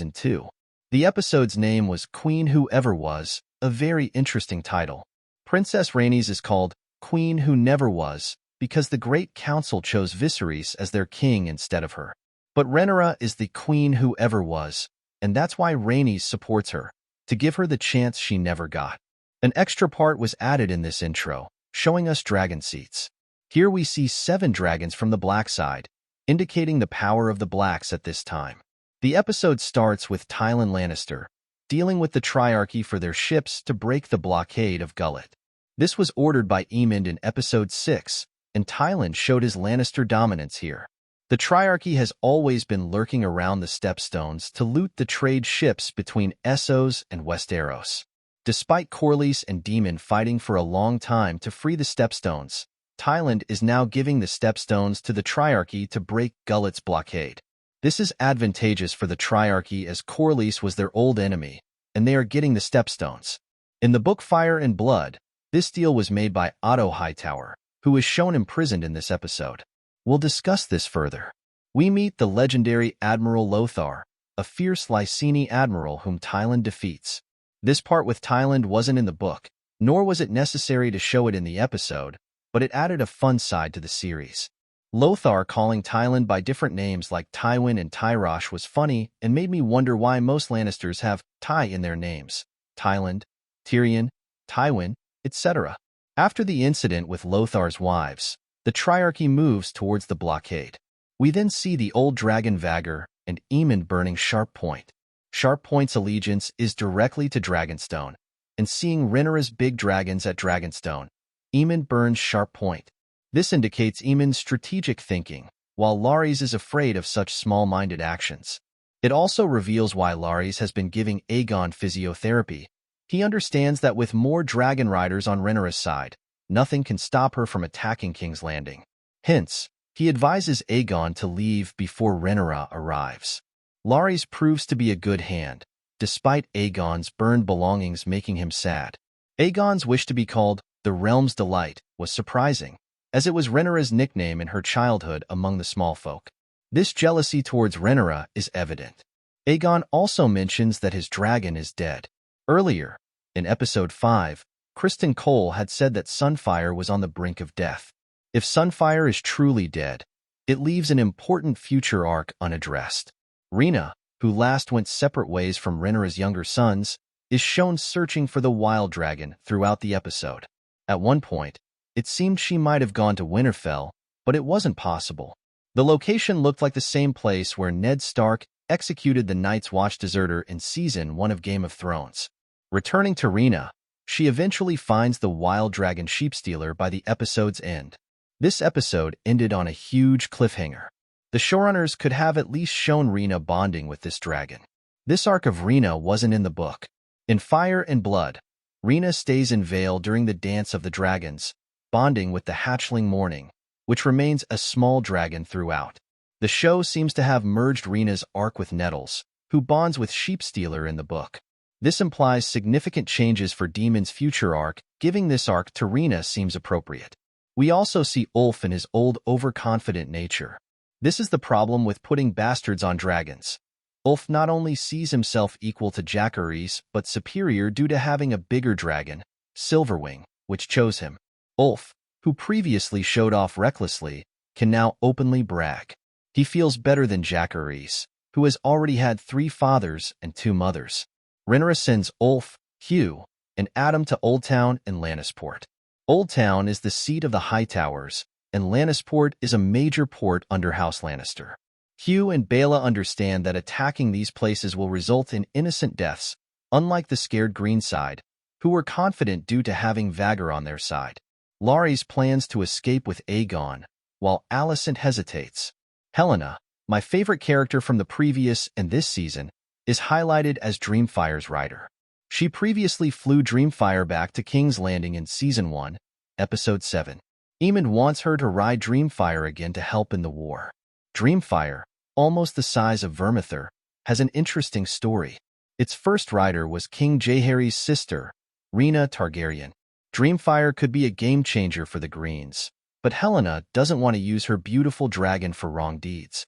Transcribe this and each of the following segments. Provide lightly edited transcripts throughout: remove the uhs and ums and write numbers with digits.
Season 2. The episode's name was Queen Who Ever Was, a very interesting title. Princess Rhaenys is called Queen Who Never Was because the Great Council chose Viserys as their king instead of her. But Rhaenyra is the Queen Who Ever Was, and that's why Rhaenys supports her, to give her the chance she never got. An extra part was added in this intro, showing us Dragonseeds. Here we see 7 dragons from the black side, indicating the power of the blacks at this time. The episode starts with Tyland Lannister, dealing with the Triarchy for their ships to break the blockade of Gullet. This was ordered by Aemond in Episode 6, and Tyland showed his Lannister dominance here. The Triarchy has always been lurking around the Stepstones to loot the trade ships between Essos and Westeros. Despite Corlys and Daemon fighting for a long time to free the Stepstones, Tyland is now giving the Stepstones to the Triarchy to break Gullet's blockade. This is advantageous for the Triarchy as Corlys was their old enemy, and they are getting the Stepstones. In the book Fire and Blood, this deal was made by Otto Hightower, who is shown imprisoned in this episode. We'll discuss this further. We meet the legendary Admiral Lothar, a fierce Lyseni admiral whom Tyland defeats. This part with Tyland wasn't in the book, nor was it necessary to show it in the episode, but it added a fun side to the series. Lothar calling Tyland by different names like Tywin and Tyrosh was funny and made me wonder why most Lannisters have Ty in their names. Tyland, Tyrion, Tywin, etc. After the incident with Lothar's wives, the Triarchy moves towards the blockade. We then see the old dragon Vhagar and Aemond burning Sharp Point. Sharp Point's allegiance is directly to Dragonstone, and seeing Rhaenyra's big dragons at Dragonstone, Aemond burns Sharp Point. This indicates Aemond's strategic thinking, while Larys is afraid of such small-minded actions. It also reveals why Larys has been giving Aegon physiotherapy. He understands that with more dragon riders on Rhaenyra's side, nothing can stop her from attacking King's Landing. Hence, he advises Aegon to leave before Rhaenyra arrives. Larys proves to be a good hand, despite Aegon's burned belongings making him sad. Aegon's wish to be called the Realm's Delight was surprising, as it was Rhaenyra's nickname in her childhood among the small folk. This jealousy towards Rhaenyra is evident. Aegon also mentions that his dragon is dead. Earlier, in Episode 5, Criston Cole had said that Sunfyre was on the brink of death. If Sunfyre is truly dead, it leaves an important future arc unaddressed. Rhaena, who last went separate ways from Rhaenyra's younger sons, is shown searching for the wild dragon throughout the episode. At one point, it seemed she might have gone to Winterfell, but it wasn't possible. The location looked like the same place where Ned Stark executed the Night's Watch deserter in Season 1 of Game of Thrones. Returning to Rhaena, she eventually finds the wild dragon Sheepstealer by the episode's end. This episode ended on a huge cliffhanger. The showrunners could have at least shown Rhaena bonding with this dragon. This arc of Rhaena wasn't in the book. In Fire and Blood, Rhaena stays in Vale during the Dance of the Dragons, bonding with the hatchling Morning, which remains a small dragon throughout. The show seems to have merged Rhaena's arc with Nettles, who bonds with Sheepstealer in the book. This implies significant changes for Daemon's future arc. Giving this arc to Rhaena seems appropriate. We also see Ulf in his old overconfident nature. This is the problem with putting bastards on dragons. Ulf not only sees himself equal to Jacaerys, but superior due to having a bigger dragon, Silverwing, which chose him. Ulf, who previously showed off recklessly, can now openly brag. He feels better than Jacaerys, who has already had 3 fathers and 2 mothers. Rhaenyra sends Ulf, Hugh, and Adam to Oldtown and Lannisport. Oldtown is the seat of the Hightowers, and Lannisport is a major port under House Lannister. Hugh and Baela understand that attacking these places will result in innocent deaths, unlike the scared Greenside, who were confident due to having Vhagar on their side. Larys plans to escape with Aegon, while Alicent hesitates. Helena, my favorite character from the previous and this season, is highlighted as Dreamfyre's rider. She previously flew Dreamfyre back to King's Landing in Season 1, Episode 7. Aemond wants her to ride Dreamfyre again to help in the war. Dreamfyre, almost the size of Vermithor, has an interesting story. Its first rider was King Jaehaerys' sister, Rhaenyra Targaryen. Dreamfyre could be a game-changer for the Greens, but Helena doesn't want to use her beautiful dragon for wrong deeds.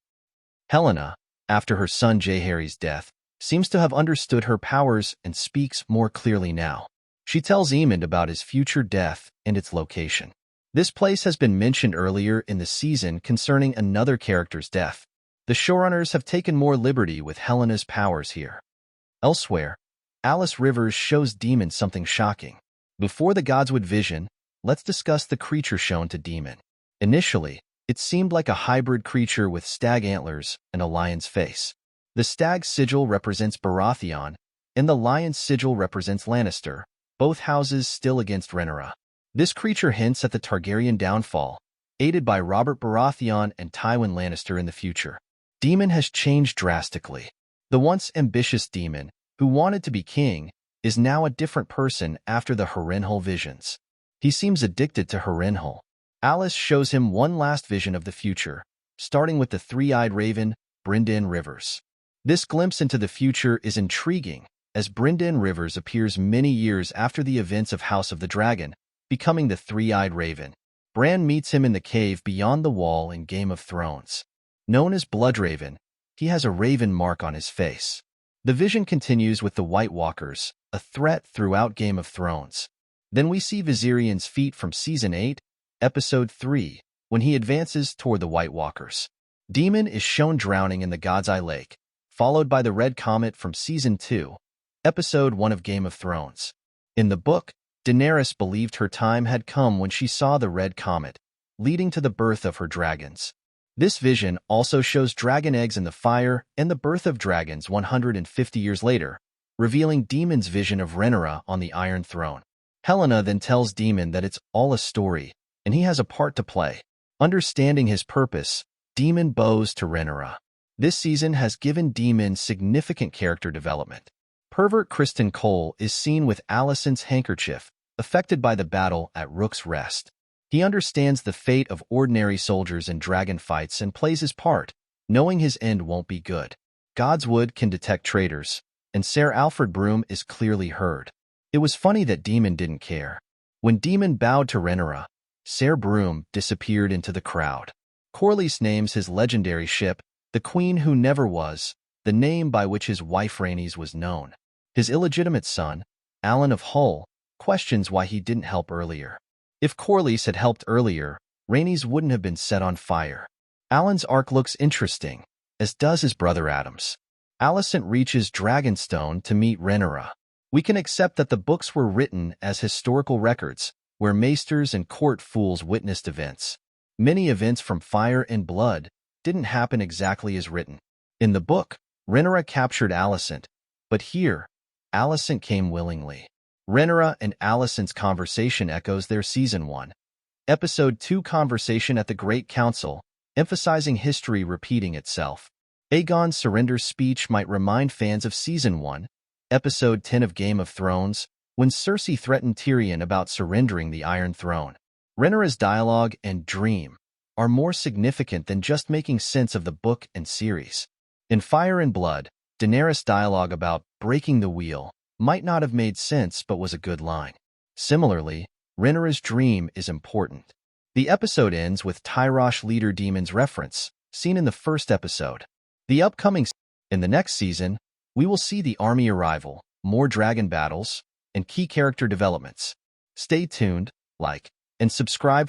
Helena, after her son Jaehaerys' death, seems to have understood her powers and speaks more clearly now. She tells Aemond about his future death and its location. This place has been mentioned earlier in the season concerning another character's death. The showrunners have taken more liberty with Helena's powers here. Elsewhere, Alice Rivers shows Daemon something shocking. Before the Godswood vision, let's discuss the creature shown to Daemon. Initially, it seemed like a hybrid creature with stag antlers and a lion's face. The stag sigil represents Baratheon, and the lion's sigil represents Lannister, both houses still against Rhaenyra. This creature hints at the Targaryen downfall, aided by Robert Baratheon and Tywin Lannister in the future. Daemon has changed drastically. The once ambitious Daemon, who wanted to be king, is now a different person after the Harrenhal visions. He seems addicted to Harrenhal. Alice shows him one last vision of the future, starting with the three-eyed raven, Brynden Rivers. This glimpse into the future is intriguing, as Brynden Rivers appears many years after the events of House of the Dragon, becoming the three-eyed raven. Bran meets him in the cave beyond the wall in Game of Thrones. Known as Bloodraven, he has a raven mark on his face. The vision continues with the White Walkers, a threat throughout Game of Thrones. Then we see Viserion's feat from Season 8, Episode 3, when he advances toward the White Walkers. Daemon is shown drowning in the God's Eye Lake, followed by the Red Comet from Season 2, Episode 1 of Game of Thrones. In the book, Daenerys believed her time had come when she saw the Red Comet, leading to the birth of her dragons. This vision also shows dragon eggs in the fire and the birth of dragons 150 years later, revealing Daemon's vision of Rhaenyra on the Iron Throne. Helena then tells Daemon that it's all a story, and he has a part to play. Understanding his purpose, Daemon bows to Rhaenyra. This season has given Daemon significant character development. Pervert Kristen Cole is seen with Alicent's handkerchief, affected by the battle at Rook's Rest. He understands the fate of ordinary soldiers in dragon fights and plays his part, knowing his end won't be good. Godswood can detect traitors, and Ser Alfred Broom is clearly heard. It was funny that Daemon didn't care. When Daemon bowed to Rhaenyra, Ser Broom disappeared into the crowd. Corlys names his legendary ship, the Queen Who Never Was, the name by which his wife Rhaenys was known. His illegitimate son, Alan of Hull, questions why he didn't help earlier. If Corlys had helped earlier, Rhaenys wouldn't have been set on fire. Alan's arc looks interesting, as does his brother Adam's. Alicent reaches Dragonstone to meet Rhaenyra. We can accept that the books were written as historical records, where maesters and court fools witnessed events. Many events from Fire and Blood didn't happen exactly as written. In the book, Rhaenyra captured Alicent, but here, Alicent came willingly. Rhaenyra and Alicent's conversation echoes their Season 1, Episode 2 conversation at the Great Council, emphasizing history repeating itself. Aegon's surrender speech might remind fans of Season 1, Episode 10 of Game of Thrones, when Cersei threatened Tyrion about surrendering the Iron Throne. Rhaenyra's dialogue and dream are more significant than just making sense of the book and series. In Fire and Blood, Daenerys' dialogue about breaking the wheel might not have made sense but was a good line. Similarly, Rhaenyra's dream is important. The episode ends with Tyrosh leader Daemon's reference, seen in the first episode. In the next season, we will see the army arrival, more dragon battles, and key character developments. Stay tuned, like, and subscribe